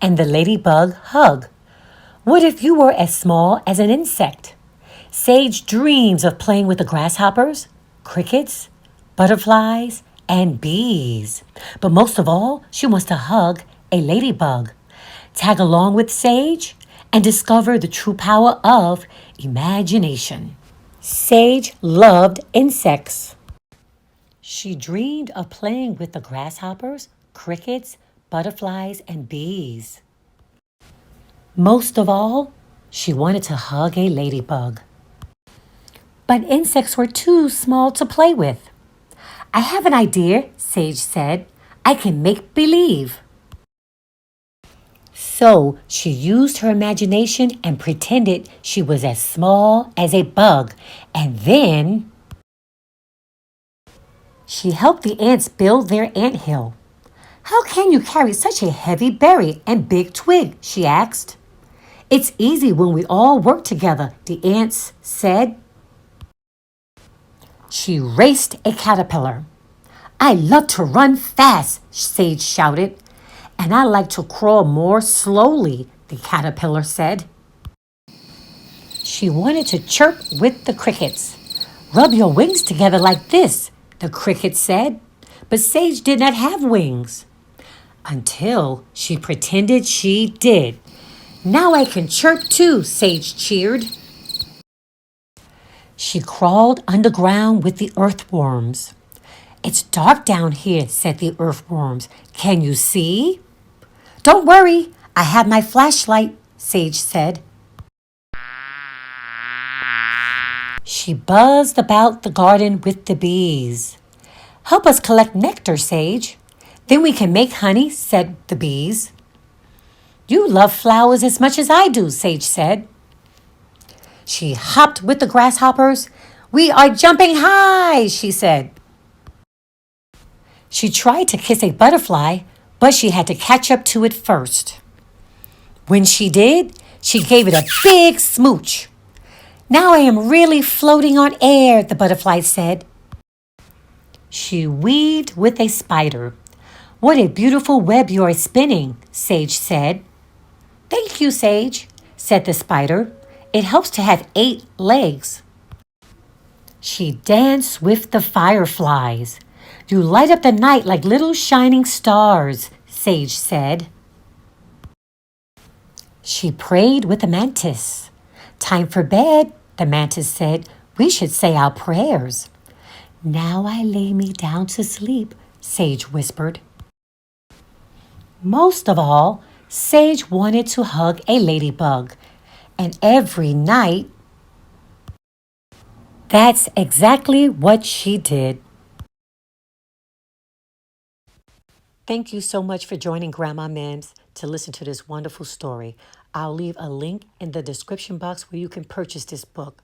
and the ladybug hug. What if you were as small as an insect? Sage dreams of playing with the grasshoppers, crickets, butterflies, and bees. But most of all, she wants to hug a ladybug. Tag along with Sage and discover the true power of imagination. Sage loved insects. She dreamed of playing with the grasshoppers, crickets, butterflies, and bees. Most of all, she wanted to hug a ladybug. But insects were too small to play with. I have an idea, Sage said. I can make believe. So she used her imagination and pretended she was as small as a bug. And then she helped the ants build their anthill. How can you carry such a heavy berry and big twig? She asked. It's easy when we all work together, the ants said. She raced a caterpillar. I love to run fast, Sage shouted. And I like to crawl more slowly, the caterpillar said. She wanted to chirp with the crickets. Rub your wings together like this, the cricket said. But Sage did not have wings. Until she pretended she did. Now I can chirp too, Sage cheered. She crawled underground with the earthworms. It's dark down here, said the earthworms. Can you see? Don't worry, I have my flashlight, Sage said. She buzzed about the garden with the bees. Help us collect nectar, Sage. Then we can make honey, said the bees. You love flowers as much as I do, Sage said. She hopped with the grasshoppers. We are jumping high, she said. She tried to kiss a butterfly, but she had to catch up to it first. When she did, she gave it a big smooch. Now I am really floating on air, the butterfly said. She weaved with a spider. What a beautiful web you are spinning, Sage said. Thank you, Sage, said the spider. It helps to have 8 legs. She danced with the fireflies. You light up the night like little shining stars, Sage said. She prayed with the mantis. Time for bed, the mantis said. We should say our prayers. Now I lay me down to sleep, Sage whispered. Most of all, Sage wanted to hug a ladybug. And every night, that's exactly what she did. Thank you so much for joining Grandma Mims to listen to this wonderful story. I'll leave a link in the description box where you can purchase this book.